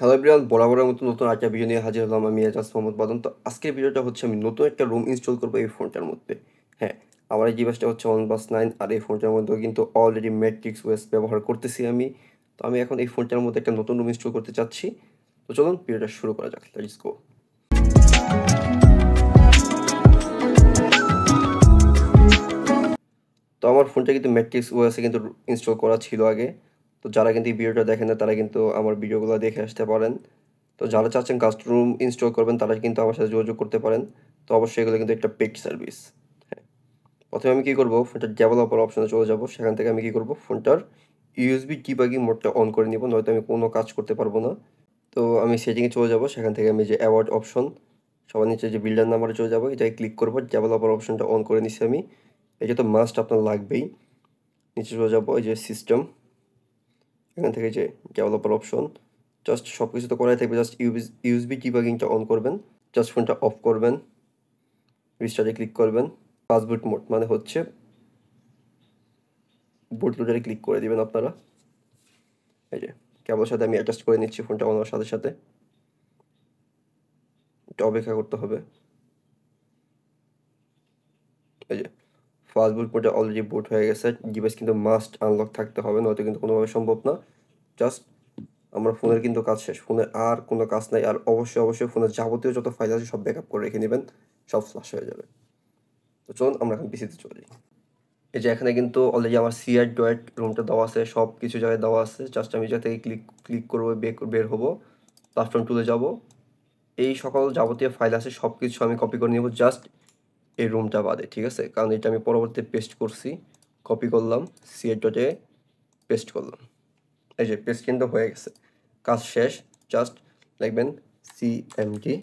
Hello everyone, বরাবরের মতো নতুন আরেকটা ভিডিও নিয়ে হাজির হলাম আমি এজাজ মোহাম্মদ বাদন। তো আজকের ভিডিওটা হচ্ছে আমি নতুন একটা রুম ইনস্টল করবো এই ফোনটার মধ্যে। হ্যাঁ, আমার এই ডিভাইসটা হচ্ছে OnePlus 9 আর এই ফোনটার মধ্যেও কিন্তু অলরেডি ম্যাট্রিক্স ওএস ব্যবহার করতেছি আমি। তো আমি এখন এই ফোনটার মধ্যে একটা নতুন রুম ইনস্টল করতে চাচ্ছি। তো চলুন ভিডিওটা শুরু করা যাক, লেটস গো। তো আমার ফোনটা কিন্তু ম্যাট্রিক্স ওএসে কিন্তু ইনস্টল করা ছিল আগে। তো যারা কিন্তু এই ভিডিওটা দেখেন না তারা কিন্তু আমার ভিডিওগুলো দেখে আসতে পারেন। তো যারা চাচ্ছেন কাস্টম রুম ইনস্টল করবেন তারা কিন্তু আমার সাথে যোগাযোগ করতে পারেন। তো অবশ্যই এগুলো কিন্তু একটা পেইড সার্ভিস। হ্যাঁ, প্রথমে আমি কী করবো, ফোনটার ডেভেলপার অপশনে চলে যাব। সেখান থেকে আমি কী করবো, ফোনটার ইউএসবি ডিবাগিং মোডটা অন করে নিব, নয়তো আমি কোনো কাজ করতে পারবো না। তো আমি সেটিংয়ে চলে যাব, সেখান থেকে আমি যে অ্যাওয়ার্ড অপশন সবার নিচে যে বিল্ডার নাম্বারে চলে যাবো, এটাই ক্লিক করবো। ডেভেলপার অপশনটা অন করে নিছি আমি। এটা তো মাস্ট আপনার লাগবেই। নিচে চলে যাবো, এই যে সিস্টেম, এখান থেকে যে ডেভেলপার অপশন, জাস্ট সব কিছু তো করাই থাকবে। জাস্ট ইউএসবি ডিবাগিংটা অন করবেন, জাস্ট ফোনটা অফ করবেন, রিস্টার্টে ক্লিক করবেন। পাসবুট মোড মানে হচ্ছে বুট লোডারে ক্লিক করে দিবেন আপনারা। এই যে কেবলের সাথে আমি অ্যাটাচ করে নিচ্ছি ফোনটা অন হওয়ার সাথে সাথে। একটু অপেক্ষা করতে হবে। এই যে ফাস্ট বুট মোডে অলরেডি বুট হয়ে গেছে। ডিভাইস কিন্তু মাস্ট আনলক থাকতে হবে, নয়তো কিন্তু কোনোভাবে সম্ভব না। জাস্ট আমার ফোনের কিন্তু কাজ শেষ, ফোনের আর কোনো কাজ নাই। আর অবশ্যই ফোনের যাবতীয় যত ফাইল আছে সব ব্যাকআপ করে রেখে নেবেন, সব ফ্লাশ হয়ে যাবে। তো চলুন আমরা এখন পিসিতে চলে যাই। এই যে এখানে কিন্তু অলরেডি আমার সিআর ডয়েট রুমটা দেওয়া আছে, সব কিছু জায়গায় দেওয়া আছে। জাস্ট আমি যা থেকে ক্লিক করবো, বের হবো, প্ল্যাটফর্ম টুলে যাব। এই সকল যাবতীয় ফাইল আছে সব কিছু আমি কপি করে নেব, জাস্ট এই রুমটা বাদে, ঠিক আছে? কারণ এটা আমি পরবর্তীতে পেস্ট করছি। কপি করলাম, সিআর ডটে পেস্ট করলাম। এই যে পেস্ট কিন্তু হয়ে গেছে, কাজ শেষ। জাস্ট লিখবেন সিএমডি,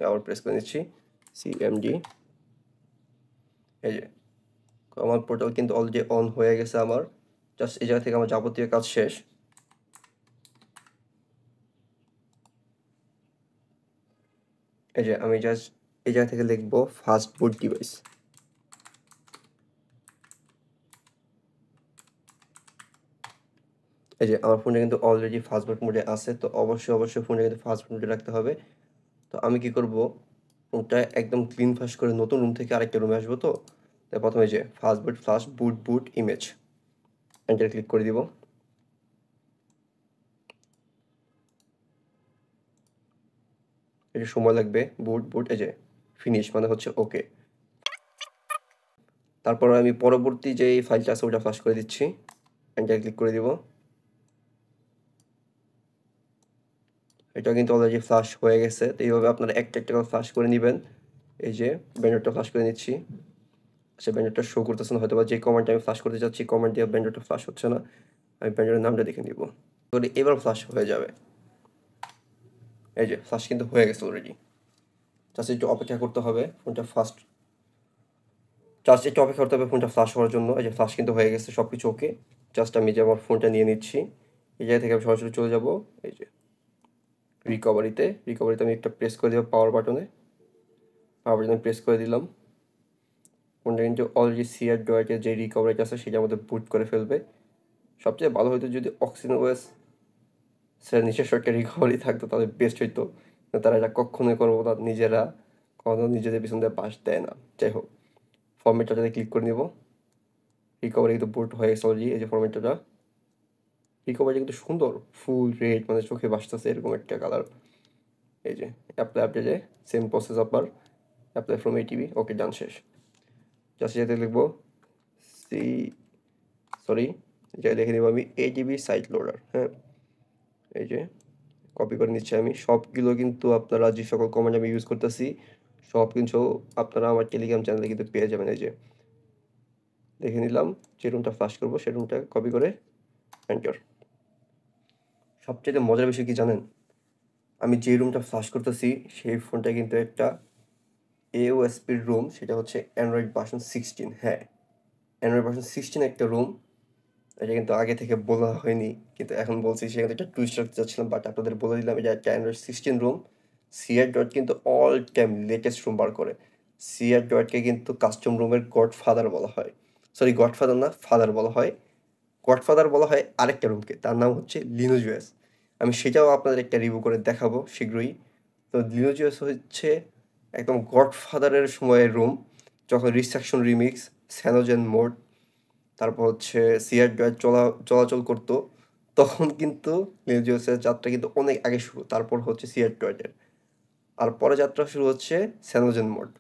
আবার প্রেস করে নিচ্ছি সিএমডি। এই যে আমার পোর্টাল কিন্তু অলরেডি অন হয়ে গেছে আমার। জাস্ট এই জায়গা থেকে আমার যাবতীয় কাজ শেষ। এই যে আমি জাস্ট এই জায়গা থেকে লিখবো ফাস্ট বুট ডিভাইস। এই যে আমার ফোনটা কিন্তু অলরেডি ফাস্ট বুট মোডে আছে। তো অবশ্যই ফোনটা কিন্তু ফাস্ট বুট মোডে রাখতে হবে। তো আমি কি করব, ফোনটা একদম ক্লিন ফ্লাশ করে নতুন রুম থেকে আরেকটা রুমে আসবো। তো তাই প্রথমে যে ফাস্ট বুট ফ্লাশ বুট ইমেজ, এন্টার ক্লিক করে দিব। একটু সময় লাগবে। বুট এই যে ফিনিশ মানে হচ্ছে ওকে। তারপর আমি পরবর্তী যে ফাইলটা আছে ওটা ফ্লাশ করে দিচ্ছি, এন্টার ক্লিক করে দিব। এটা কিন্তু অলরেডি ফ্লাশ হয়ে গেছে। তো এইভাবে আপনারা একটা করে ফ্লাশ করে নেবেন। এই যে ব্যান্ডারটা ফ্লাশ করে নিচ্ছি। আচ্ছা, ব্যান্ডারটা শো করতেছে না, হয়তো বা যে কমান্ডটা আমি ফ্লাশ করতে চাচ্ছি কমান্ড দিয়ে ব্যান্ডারটা ফ্লাশ হচ্ছে না। আমি ব্যান্ডারের নামটা দেখে নিব, তো এবার ফ্লাশ হয়ে যাবে। এই যে ফ্লাশ কিন্তু হয়ে গেছে অলরেডি। জাস্ট একটু অপেক্ষা করতে হবে ফোনটা ফোনটা ফ্লাশ হওয়ার জন্য। এই যে ফ্লাশ কিন্তু হয়ে গেছে, সব কিছু ওকে। জাস্ট আমি যে আমার ফোনটা নিয়ে নিচ্ছি, এই জায়গা থেকে আমি সরাসরি চলে যাব এই যে রিকভারিতে আমি একটা প্রেস করে দেবো পাওয়ার বাটনে প্রেস করে দিলাম। ফোনটা কিন্তু অলরেডি সিআর ডয়েটের যে রিকভারিটা আছে সেটার মধ্যে বুট করে ফেলবে। সবচেয়ে ভালো হতো যদি অক্সিজেন ওএস স্যার নিজস্ব একটা রিকভারি থাকতো, তাহলে বেস্ট হইতো। তারা এটা কখনোই করবো না, নিজেরা কখনো নিজেদের পিছন দিয়ে বাস দেয় না। যাই হোক, ফরম্যাটটাতে ক্লিক করে নিব। রিকভারি কিন্তু বুট হয়ে গেছে অলরেডি। এই যে ফরম্যাটটা, রিকভারি কিন্তু সুন্দর, ফুল রেড, মানে চোখে ভাসতেছে এরকম একটা কালার। এই যে অ্যাপ্লাই সেম প্রসেস আবার অ্যাপ্লাই ফ্রম এটিভি। ওকে, ডান, শেষ। জাস্ট যেতে লিখবো সি সরি যা লিখে নিব আমি এটিভি সাইট লোডার। হ্যাঁ, এই যে কপি করে নিচ্ছি আমি। সবগুলো কিন্তু আপনারা যে সকল কমান্ড আমি ইউজ করতেছি সব কিছু আপনারা আমার টেলিগ্রাম চ্যানেলে কিন্তু পেয়ে যাবেন। এই যে দেখে নিলাম, যে রুমটা ফ্লাশ করবো সেই রুমটা কপি করে এন্টার। সবচেয়ে মজার বিষয় কি জানেন, আমি যে রুমটা ফ্লাশ করতেছি সেই ফোনটা কিন্তু একটা এওএসপির রুম, সেটা হচ্ছে অ্যান্ড্রয়েড ভার্সন 16। হ্যাঁ, অ্যান্ড্রয়েড ভার্সন 16 একটা রুম। এটা কিন্তু আগে থেকে বলা হয়নি, কিন্তু এখন বলছি। সেখানে একটা টুইস্ট রাখতে চাচ্ছিলাম, বাট আপনাদের বলে দিলাম এটা একটা অ্যান্ড্রয়েড 16 রুম। সিআর ডট কিন্তু অল টাইম লেটেস্ট রুম বার করে। সিআর ডটকে কিন্তু কাস্টম রুমের গডফাদার বলা হয়। সরি, গডফাদার না, ফাদার বলা হয়। গডফাদার বলা হয় আরেকটা রুমকে, তার নাম হচ্ছে লিনোজিয়াস। আমি সেটাও আপনাদের একটা রিভিউ করে দেখাবো শীঘ্রই। তো লিনোজিয়াস হচ্ছে একদম গডফাদারের সময়ের রুম, যখন রিসেকশন রিমিক্স, স্যানোজেন মোড, তারপর হচ্ছে সিআর ড্রয়েড চলাচল করতো, তখন কিন্তু লিনোজিয়াসের যাত্রা কিন্তু অনেক আগে শুরু, তারপর হচ্ছে সিআর ড্রয়েডের। আর পরে যাত্রা শুরু হচ্ছে স্যানোজেন মোড।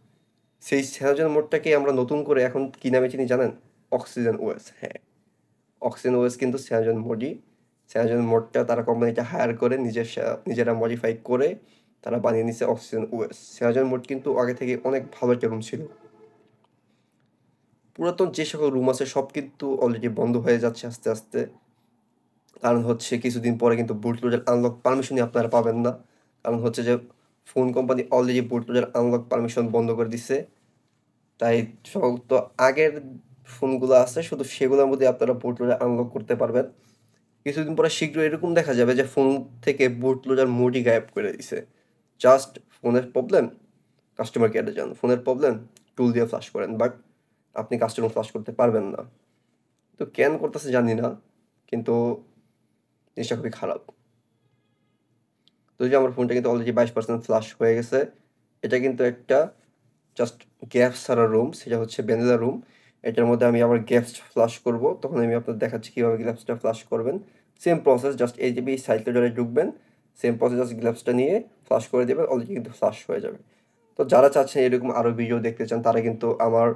সেই স্যানোজেন মোডটাকে আমরা নতুন করে এখন কী নামে চিনি জানেন? Oxygen OS. হ্যাঁ, অক্সিজেন ওএস কিন্তু স্যানোজেন মোডই। স্যানোজেন মোডটা তারা কোম্পানিটা হায়ার করে নিজেরা মডিফাই করে তারা বানিয়ে নিছে অক্সিজেন ওএস। স্যানোজেন মোড কিন্তু আগে থেকে অনেক ভালো একটা রুম ছিল। পুরাতন যে সকল রুম আছে সব কিন্তু অলরেডি বন্ধ হয়ে যাচ্ছে আস্তে আস্তে। কারণ হচ্ছে কিছুদিন পরে কিন্তু বুটলোডের আনলক পারমিশনই আপনারা পাবেন না। কারণ হচ্ছে যে ফোন কোম্পানি অলরেডি বুটলোডের আনলক পারমিশন বন্ধ করে দিছে। তাই তো আগের ফোনগুলো আছে শুধু সেগুলোর মধ্যে আপনারা বুটলোডার আনলক করতে পারবেন। কিছুদিন পরে শীঘ্রই এরকম দেখা যাবে যে ফোন থেকে বুটলোডার মোডই গায়েব করে দিছে। জাস্ট ফোনের প্রবলেম, কাস্টমার কেয়ারে যান, ফোনের প্রবলেম, টুল দিয়ে ফ্লাশ করেন, বাট আপনি কাস্টমার ফ্লাশ করতে পারবেন না। তো কেন করতেছে জানি না, কিন্তু জিনিসটা খুবই খারাপ। তো যে আমার ফোনটা কিন্তু অলরেডি 22% ফ্লাশ হয়ে গেছে। এটা কিন্তু একটা জাস্ট গ্যাপস ছাড়া রুম, সেটা হচ্ছে ভ্যানিলা রুম। এটার মধ্যে আমি আবার গ্যাপস ফ্লাশ করব, তখন আমি আপনাদের দেখাচ্ছি কীভাবে গ্যাপসটা ফ্লাশ করবেন। সেম প্রসেস, জাস্ট এই যে সাইকেল ধরে ঢুকবেন, সেম প্রসেস, জাস্ট গ্লাভসটা নিয়ে ফ্লাশ করে দেবেন, অলরেডি কিন্তু ফ্লাশ হয়ে যাবে। তো যারা চাচ্ছেন এরকম আরও ভিডিও দেখতে চান তারা কিন্তু আমার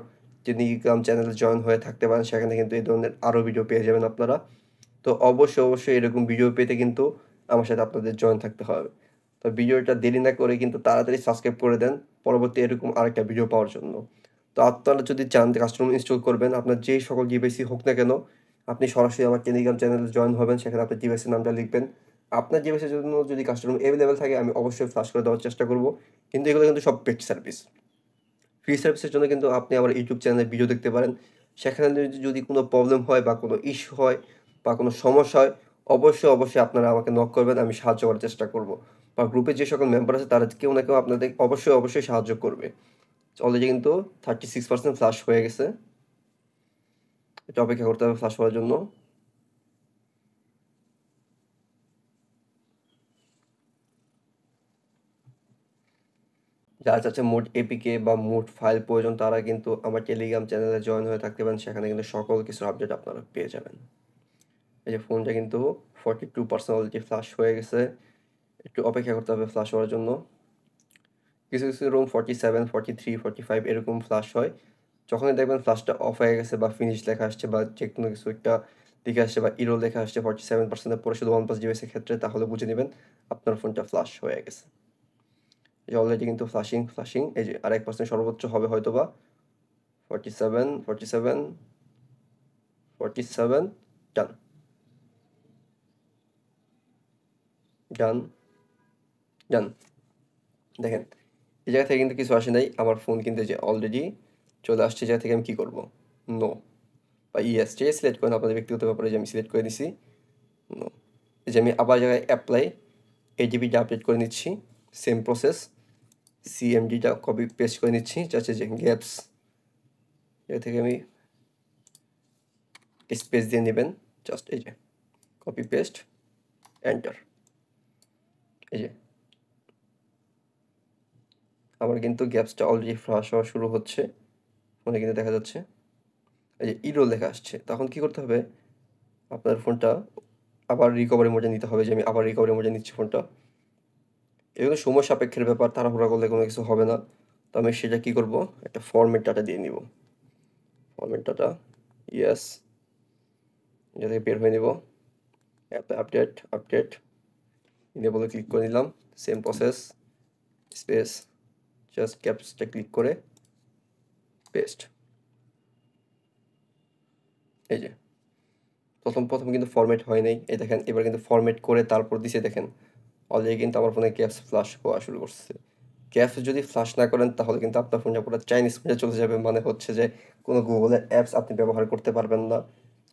টেলিগ্রাম চ্যানেলে জয়েন হয়ে থাকতে পারেন, সেখানে কিন্তু এই ধরনের আরও ভিডিও পেয়ে যাবেন আপনারা। তো অবশ্যই এরকম ভিডিও পেতে কিন্তু আমার সাথে আপনাদের জয়েন থাকতে হবে। তো ভিডিওটা দেরি না করে কিন্তু তাড়াতাড়ি সাবস্ক্রাইব করে দেন পরবর্তী এরকম আরেকটা ভিডিও পাওয়ার জন্য। তো আপনারা যদি চান যে কাস্টম ইনস্টল করবেন, আপনার যেই সকল ডিভাইসই হোক না কেন, আপনি সরাসরি আমার টেলিগ্রাম চ্যানেলে জয়েন হবেন, সেখানে আপনার ডিভাইসের নামটা লিখবেন। আপনার ডিভাইসের জন্য যদি কাস্টম অ্যাভেলেবেল থাকে আমি অবশ্যই ফ্লাশ করে দেওয়ার চেষ্টা করব, কিন্তু এগুলো কিন্তু সব পেড সার্ভিস। ফ্রি সার্ভিসের জন্য কিন্তু আপনি আমার ইউটিউব চ্যানেলে ভিডিও দেখতে পারেন। সেখানে যদি কোনো প্রবলেম হয় বা কোনো ইস্যু হয় বা কোনো সমস্যা হয়, অবশ্যই আপনারা আমাকে নক করবেন, আমি সাহায্য করার চেষ্টা করব। বা গ্রুপে যে সকল মেম্বার আছে তারা কেউ না কেউ আপনাদের অবশ্যই সাহায্য করবে। অলরেডি কিন্তু 36% ফ্লাশ হয়ে গেছে। এটা অপেক্ষা করতে হবে ফ্লাশ হওয়ার জন্য। যারা চাচ্ছে মোড এপিকে বা মোড ফাইল প্রয়োজন তারা কিন্তু আমার টেলিগ্রাম চ্যানেলে জয়েন হয়ে থাকতে পারেন, সেখানে কিন্তু সকল কিছুর আপডেট আপনারা পেয়ে যাবেন। এই যে ফোনটা কিন্তু 42% অলরেডি ফ্লাশ হয়ে গেছে, একটু অপেক্ষা করতে হবে ফ্লাশ হওয়ার জন্য। কিছু রুম 47, 43, 45 এরকম ফ্লাশ হয়। যখনই দেখবেন ফ্লাশটা অফ হয়ে গেছে বা ফিনিশ লেখা আসছে বা যে কোনো কিছু একটা লিখে আসছে বা ইরো লেখা আসছে 47% পরে শুধু OnePlus ডিভাইসের ক্ষেত্রে, তাহলে বুঝে নেবেন আপনার ফোনটা ফ্লাশ হয়ে গেছে। এই যে অলরেডি কিন্তু ফ্লাশিং এই যে আর 1% সর্বোচ্চ হবে হয়তো বা 47, 47, 47, ডান ডান ডান। দেখেন এই জায়গা থেকে কিন্তু কিছু আসে নাই, আমার ফোন কিন্তু যে অলরেডি চলে আসছে। জায়গা থেকে আমি কী করবো? নো বা ইয়েস, যে সিলেক্ট করেন আপনাদের ব্যক্তিগত ব্যাপারে, যে আমি সিলেক্ট করে দিছি নো। এই যে আমি আবার জায়গায় অ্যাপ্লাই ADBটা আপডেট করে নিচ্ছি, সেম প্রসেস, CMDটা কপি পেস্ট করে নিচ্ছি, যাচ্ছে যে গ্যাপস এ থেকে আমি স্পেস দিয়ে নেবেন, জাস্ট এই যে কপি পেস্ট এন্টার। এই যে আমার কিন্তু গ্যাপসটা অলরেডি ফ্লাশ হওয়া শুরু হচ্ছে, ফোনে কিন্তু দেখা যাচ্ছে এই যে ইরো লেখা আসছে। তখন কি করতে হবে? আপনার ফোনটা আবার রিকভারি মোডে নিতে হবে, যে আমি আবার রিকভারি মোডে নিচ্ছি ফোনটা। এগুলো সময় সাপেক্ষের ব্যাপার, তাড়াহুড়া করলে কোনো কিছু হবে না। তো আমি সেটা কী করব? একটা ফরম্যাট ডাটা দিয়ে নিব, ফরম্যাট ডাটা, ইয়েস, এটা থেকে বের হয়ে নেব, আপডেট ইনেবলে ক্লিক করে নিলাম, সেম প্রসেস, স্পেস, জাস্ট ক্যাপসটা ক্লিক করে পেস্ট। এই যে প্রথম কিন্তু ফরম্যাট হয় নাই, এই দেখেন এবার কিন্তু ফরম্যাট করে তারপর দিছে, দেখেন অলরেডি কিন্তু আমার ফোনে ক্যাপস ফ্লাশ হওয়া শুরু করছে। ক্যাপস যদি ফ্লাশ না করেন তাহলে কিন্তু আপনার ফোনটা পুরো চাইনিজ মোডে চলে যাবে, মানে হচ্ছে যে কোনো গুগলের অ্যাপস আপনি ব্যবহার করতে পারবেন না।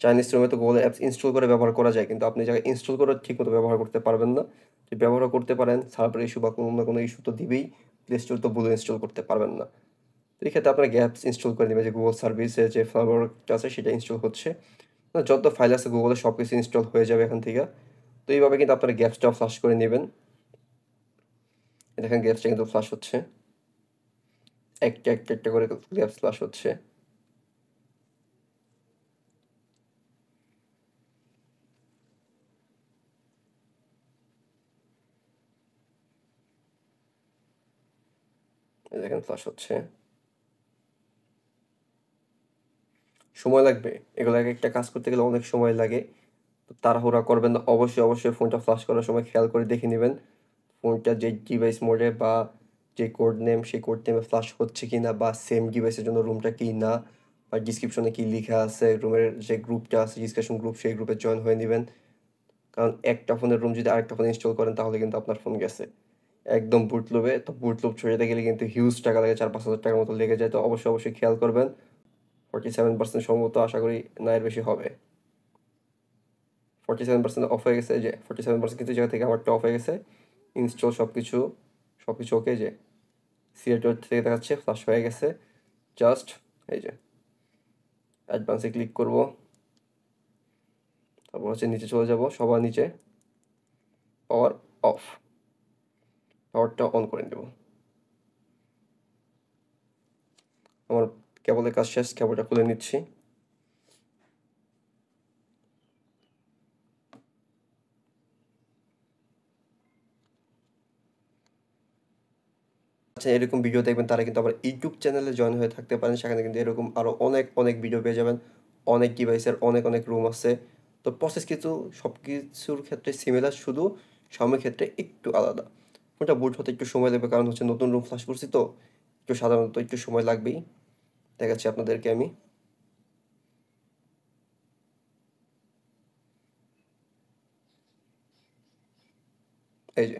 চাইনিজ রুমে তো গুগলের অ্যাপস ইনস্টল করে ব্যবহার করা যায়, কিন্তু আপনি যাকে ইনস্টল করে ঠিকমতো ব্যবহার করতে পারবেন না। যদি ব্যবহার করতে পারেন সার্ভার ইস্যু বা কোনো না কোনো ইস্যু তো দিবেই, প্লে স্টোর তো ভুলে ইনস্টল করতে পারবেন না। তো এই ক্ষেত্রে আপনার গ্যাপস ইনস্টল করে নেবে, যে গুগল সার্ভিসে যে ফ্লাভারটা আছে সেটা ইনস্টল হচ্ছে। যত ফাইল আছে গুগলে সব কিছু ইনস্টল হয়ে যাবে এখান থেকে। তো এইভাবে কিন্তু আপনারা গ্যাপসটা ফ্লাশ করে নেবেন। দেখেন গ্যাপসটা কিন্তু ফ্লাশ হচ্ছে, একটা একটা একটা করে গ্যাপস ফ্লাশ হচ্ছে। দেখেন ফ্লাশ হচ্ছে, সময় লাগবে। এগুলো এক একটা কাজ করতে গেলে অনেক সময় লাগে। তো তাড়াহুড়া করবেন না, অবশ্যই অবশ্যই ফোনটা ফ্লাশ করার সময় খেয়াল করে দেখে নেবেন ফোনটা যে ডিভাইস মোডে বা যে কোড নেম সেই কোড নেমে ফ্লাশ হচ্ছে কি না, বা সেম ডিভাইসের জন্য রুমটা কি না, বা ডিসক্রিপশনে কি লেখা আছে, রুমের যে গ্রুপটা আছে ডিসকাশন গ্রুপ, সেই গ্রুপে জয়েন হয়ে নেবেন। কারণ একটা ফোনের রুম যদি আরেকটা ফোনে ইনস্টল করেন তাহলে কিন্তু আপনার ফোন গেছে একদম বুটলুবে। তো বুটলুব ছড়াতে গেলে কিন্তু হিউজ টাকা লাগে, 4-5 হাজার টাকার মতো লেগে যায়। তো অবশ্যই অবশ্যই খেয়াল করবেন। 47% সম্ভবত, আশা করি না এর বেশি হবে। 47% অফ হয়ে গেছে, যে 47% কিন্তু জায়গা থেকে আমারটা অফ হয়ে গেছে। ইনস্টল সব কিছু ওকে, যে সিলেক্টর থেকে দেখাচ্ছে ফ্লাশ হয়ে গেছে। জাস্ট এই যে অ্যাডভান্সে ক্লিক করব, তারপর হচ্ছে নিচে চলে যাব, সবার নিচে পাওয়ার অফ, পাওয়ারটা অন করে দেব। আমার কেবলের কাজ শেষ, কেবলটা খুলে নিচ্ছি। আচ্ছা, এরকম ভিডিও দেখবেন তারা কিন্তু আমার ইউটিউব চ্যানেলে জয়েন হয়ে থাকতে পারেন। সেখানে কিন্তু এরকম আরও অনেক অনেক ভিডিও পেয়ে যাবেন। অনেক ডিভাইসের অনেক অনেক রুম আছে। তো প্রসেস কিন্তু সব কিছুর ক্ষেত্রে সিমিলার, শুধু সময়ের ক্ষেত্রে একটু আলাদা। ফোনটা বুট হতে একটু সময় লাগবে, কারণ হচ্ছে নতুন রুম ফ্লাশ করছি, তো একটু সাধারণত একটু সময় লাগবেই। দেখাচ্ছি আপনাদেরকে আমি। এই যে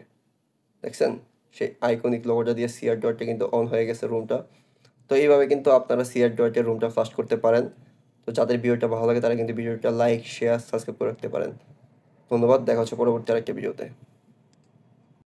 দেখছেন, সেই আইকনিক লোগোটা দিয়ে সিআর ডটটা কিন্তু অন হয়ে গেছে রুমটা। তো এইভাবে কিন্তু আপনারা সিআর ডটের রুমটা ফ্লাশ করতে পারেন। তো যাদের ভিডিওটা ভালো লাগে তারা কিন্তু ভিডিওটা লাইক, শেয়ার, সাবস্ক্রাইব করে রাখতে পারেন। ধন্যবাদ, দেখা হচ্ছে পরবর্তী আরেকটা ভিডিওতে।